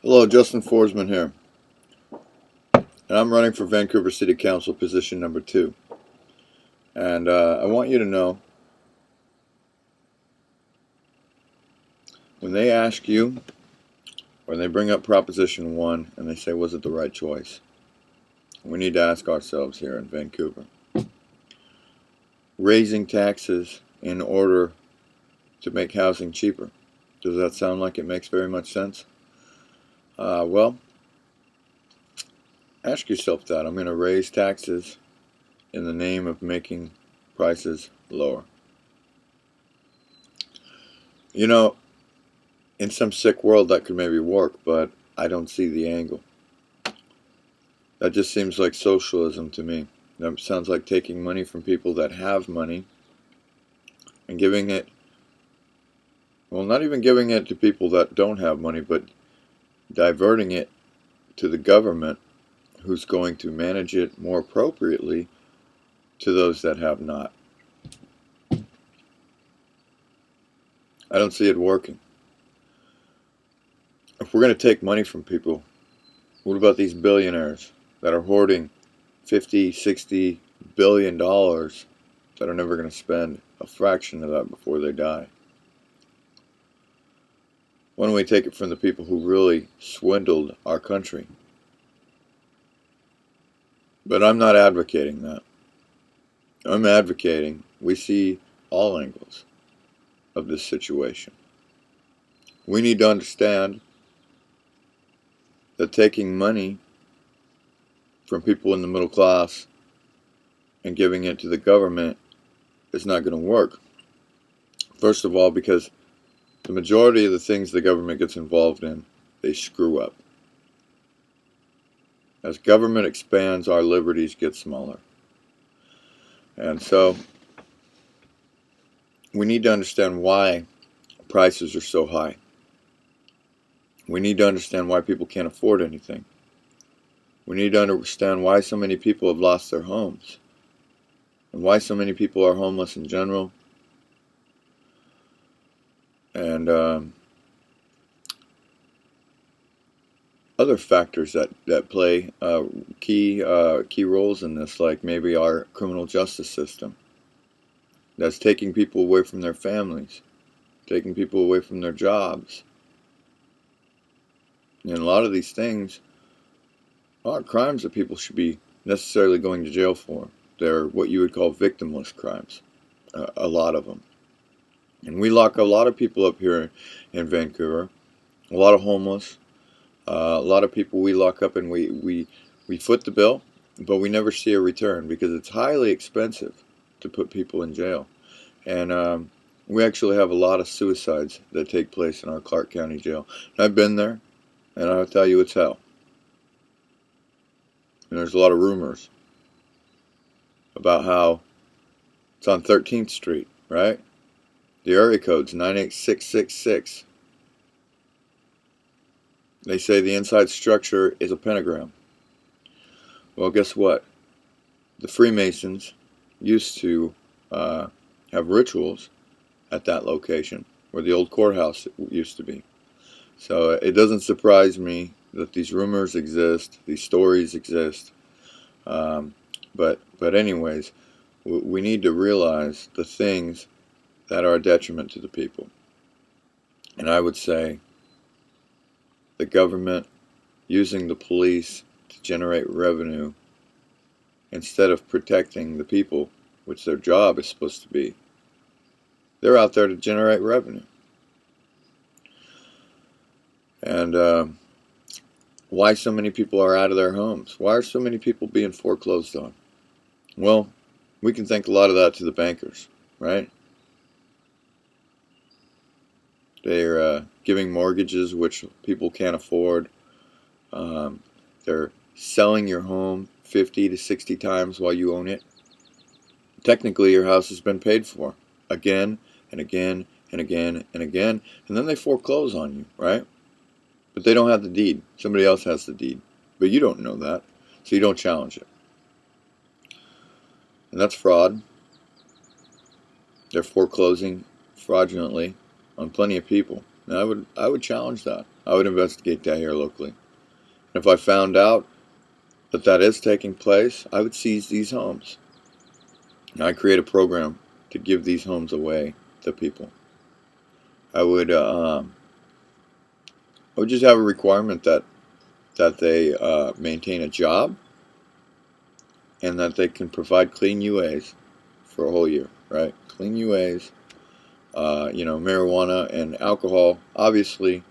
Hello, Justin Forsman here, and I'm running for Vancouver City Council position number 2. And I want you to know, when they ask you, or they bring up Proposition 1, and they say, was it the right choice? We need to ask ourselves here in Vancouver. Raising taxes in order to make housing cheaper. Does that sound like it makes very much sense? Well, ask yourself that. I'm going to raise taxes in the name of making prices lower. You know, in some sick world that could maybe work, but I don't see the angle. That just seems like socialism to me. That sounds like taking money from people that have money and giving it, well, not even giving it to people that don't have money, but diverting it to the government, who's going to manage it more appropriately to those that have not. I don't see it working. If we're going to take money from people, what about these billionaires that are hoarding $50, $60 billion that are never going to spend a fraction of that before they die? Why don't we take it from the people who really swindled our country? But I'm not advocating that. I'm advocating we see all angles of this situation. We need to understand that taking money from people in the middle class and giving it to the government is not going to work. First of all, because the majority of the things the government gets involved in, they screw up. As government expands, our liberties get smaller. And so we need to understand why prices are so high. We need to understand why people can't afford anything. We need to understand why so many people have lost their homes, and why so many people are homeless in general. And other factors that play key roles in this, like maybe our criminal justice system, that's taking people away from their families, taking people away from their jobs. And a lot of these things aren't crimes that people should be necessarily going to jail for. They're what you would call victimless crimes, a lot of them. And we lock a lot of people up here in Vancouver, a lot of homeless, a lot of people we lock up, and we foot the bill, but we never see a return because it's highly expensive to put people in jail. And we actually have a lot of suicides that take place in our Clark County jail. And I've been there, and I'll tell you it's hell. And there's a lot of rumors about how it's on 13th Street, right? The area code's 98666. They say the inside structure is a pentagram. Well, guess what? The Freemasons used to have rituals at that location where the old courthouse used to be. So it doesn't surprise me that these rumors exist, these stories exist. But anyways, we need to realize the things that are a detriment to the people. And I would say the government using the police to generate revenue instead of protecting the people, which their job is supposed to be. They're out there to generate revenue. And why so many people are out of their homes? Why are so many people being foreclosed on? Well, we can thank a lot of that to the bankers, right? They're giving mortgages which people can't afford. They're selling your home 50 to 60 times while you own it. Technically, your house has been paid for again and again and again and again, and then they foreclose on you, right? But they don't have the deed. Somebody else has the deed. But you don't know that, so you don't challenge it. And that's fraud. They're foreclosing fraudulently on plenty of people. And I would challenge that. I would investigate that here locally. And if I found out that that is taking place, I would seize these homes. And I'd create a program to give these homes away to people. I would just have a requirement that they maintain a job and that they can provide clean UAs for a whole year, right? Clean UAs, marijuana and alcohol obviously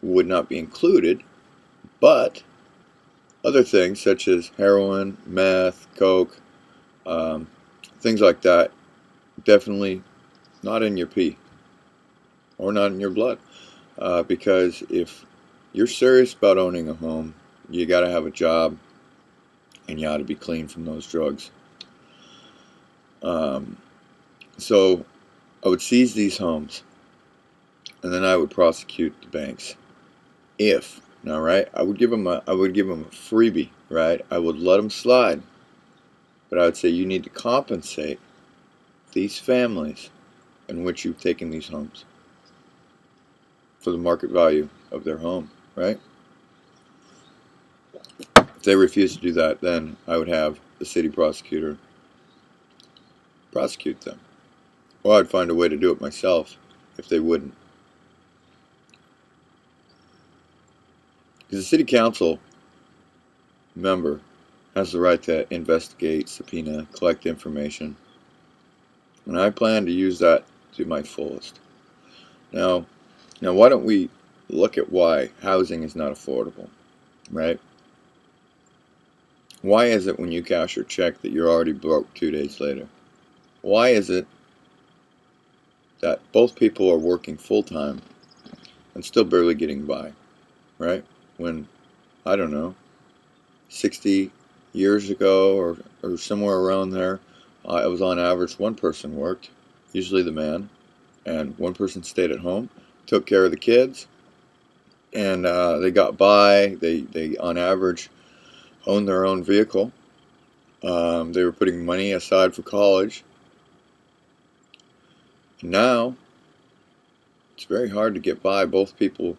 would not be included, but other things such as heroin, meth, coke, things like that, definitely not in your pee or not in your blood. Because if you're serious about owning a home, you got to have a job and you ought to be clean from those drugs. So I would seize these homes and then I would prosecute the banks. I would give them a freebie, right? I would let them slide, but I would say you need to compensate these families in which you've taken these homes for the market value of their home, right? If they refuse to do that, then I would have the city prosecutor prosecute them. Or I'd find a way to do it myself if they wouldn't. Because the city council member has the right to investigate, subpoena, collect information. And I plan to use that to my fullest. Now why don't we look at why housing is not affordable, right? Why is it when you cash your check that you're already broke 2 days later? Why is it that both people are working full-time and still barely getting by, right? When, I don't know, 60 years ago or somewhere around there, it was on average one person worked, usually the man, and one person stayed at home, took care of the kids, and they got by. They on average owned their own vehicle. They were putting money aside for college. Now it's very hard to get by. Both people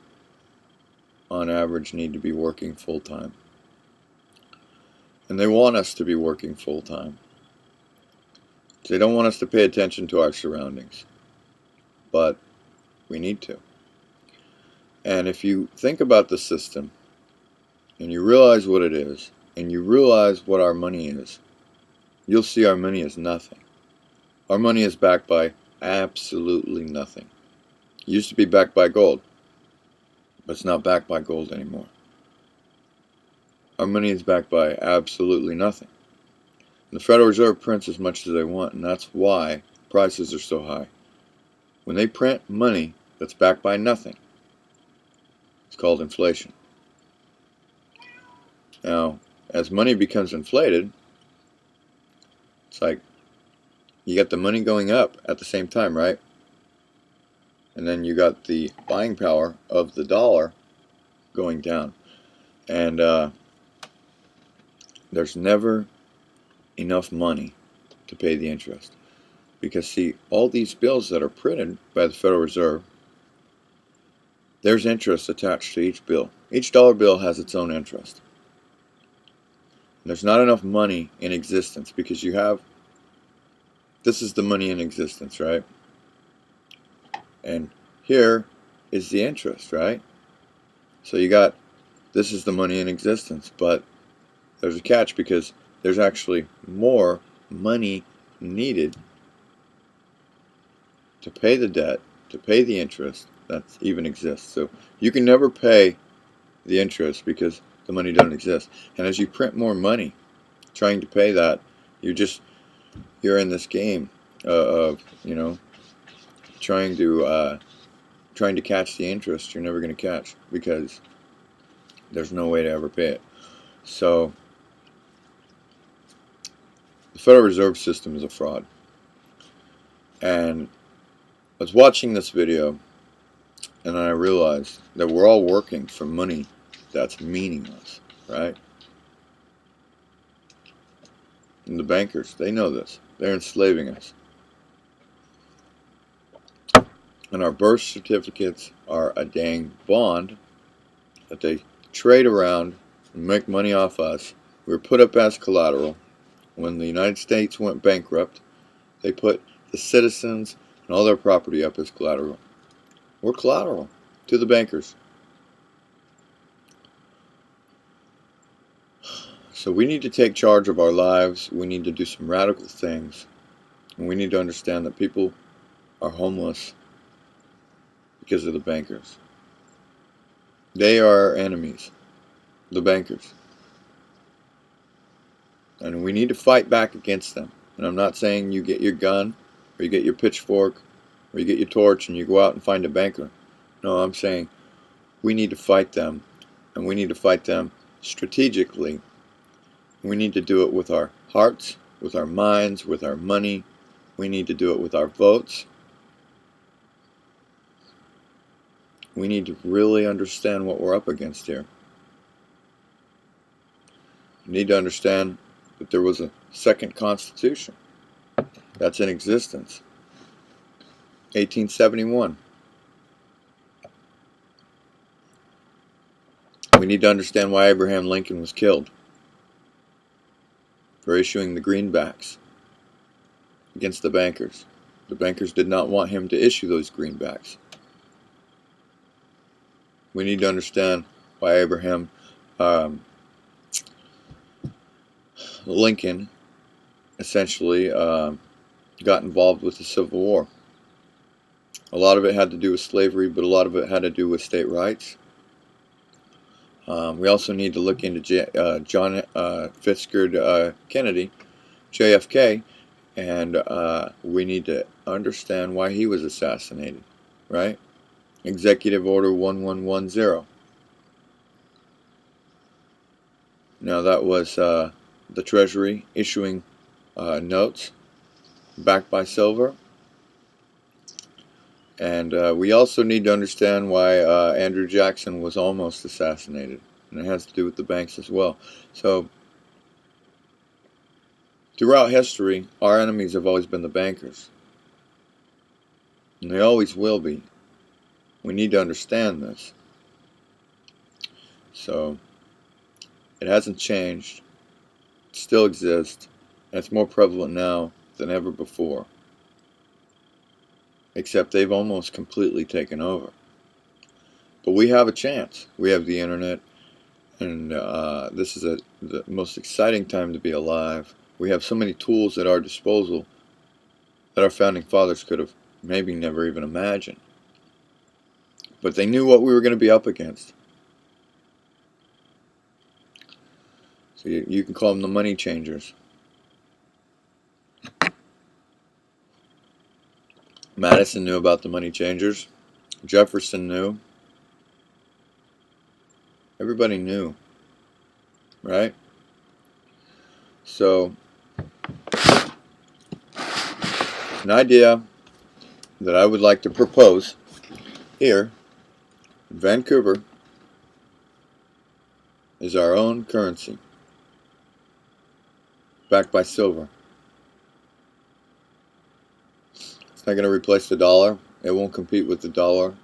on average need to be working full-time, and they want us to be working full-time. They don't want us to pay attention to our surroundings, but we need to. And if you think about the system and you realize what it is and you realize what our money is, you'll see our money is nothing. Our money is backed by absolutely nothing. It used to be backed by gold, but it's not backed by gold anymore. Our money is backed by absolutely nothing. And the Federal Reserve prints as much as they want, and that's why prices are so high. When they print money that's backed by nothing, it's called inflation. Now, as money becomes inflated, it's like you got the money going up at the same time, right? And then you got the buying power of the dollar going down. And there's never enough money to pay the interest. Because, see, all these bills that are printed by the Federal Reserve, there's interest attached to each bill. Each dollar bill has its own interest. And there's not enough money in existence because this is the money in existence, right? And here is the interest, right? So this is the money in existence, but there's a catch because there's actually more money needed to pay the debt, to pay the interest that even exists. So you can never pay the interest because the money doesn't exist. And as you print more money trying to pay that, you're in this game of trying to catch the interest you're never going to catch because there's no way to ever pay it. So the Federal Reserve System is a fraud. And I was watching this video and I realized that we're all working for money that's meaningless, right? And the bankers, they know this. They're enslaving us. And our birth certificates are a dang bond that they trade around and make money off us. We were put up as collateral. When the United States went bankrupt, they put the citizens and all their property up as collateral. We're collateral to the bankers. So we need to take charge of our lives. We need to do some radical things. And we need to understand that people are homeless because of the bankers. They are our enemies, the bankers. And we need to fight back against them. And I'm not saying you get your gun, or you get your pitchfork, or you get your torch and you go out and find a banker. No, I'm saying we need to fight them. And we need to fight them strategically. We need to do it with our hearts, with our minds, with our money. We need to do it with our votes. We need to really understand what we're up against here. We need to understand that there was a second constitution that's in existence. 1871. We need to understand why Abraham Lincoln was killed for issuing the greenbacks against the bankers. The bankers did not want him to issue those greenbacks. We need to understand why Abraham Lincoln essentially got involved with the Civil War. A lot of it had to do with slavery, but a lot of it had to do with state rights. We also need to look into John Fitzgerald Kennedy, JFK, and we need to understand why he was assassinated, right? Executive Order 1110. Now that was the Treasury issuing notes backed by silver. And we also need to understand why Andrew Jackson was almost assassinated. And it has to do with the banks as well. So, throughout history, our enemies have always been the bankers. And they always will be. We need to understand this. So, it hasn't changed. It still exists. And it's more prevalent now than ever before. Except they've almost completely taken over. But we have a chance. We have the internet, and this is the most exciting time to be alive. We have so many tools at our disposal that our founding fathers could have maybe never even imagined. But they knew what we were going to be up against. So you can call them the money changers. Madison knew about the money changers. Jefferson knew. Everybody knew, right? So, an idea that I would like to propose here in Vancouver is our own currency, backed by silver. It's not going to replace the dollar. It won't compete with the dollar.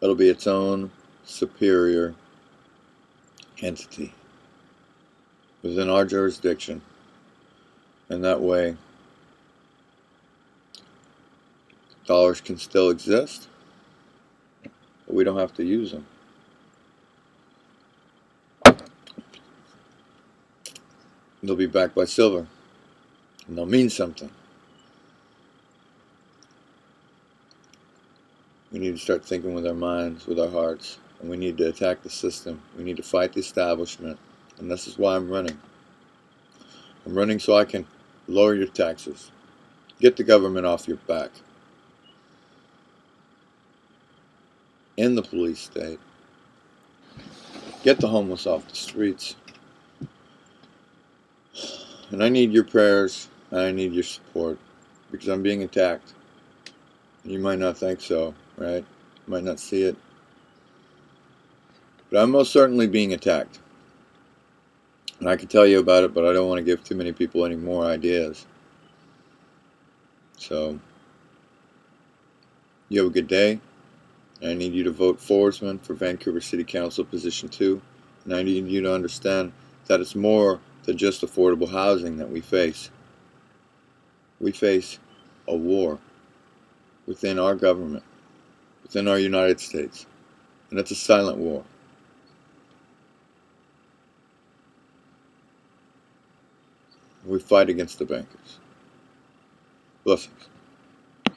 It'll be its own superior entity within our jurisdiction. And that way, dollars can still exist, but we don't have to use them. They'll be backed by silver, and they'll mean something. We need to start thinking with our minds, with our hearts, and we need to attack the system. We need to fight the establishment, and this is why I'm running. I'm running so I can lower your taxes, get the government off your back, end the police state, get the homeless off the streets. And I need your prayers, and I need your support, because I'm being attacked. You might not think so, right? You might not see it. But I'm most certainly being attacked. And I can tell you about it, but I don't want to give too many people any more ideas. So, You have a good day, and I need you to vote Forsman for Vancouver City Council Position 2, and I need you to understand that it's more than just affordable housing that we face. We face a war within our government, within our United States, and it's a silent war. We fight against the bankers. Blessings.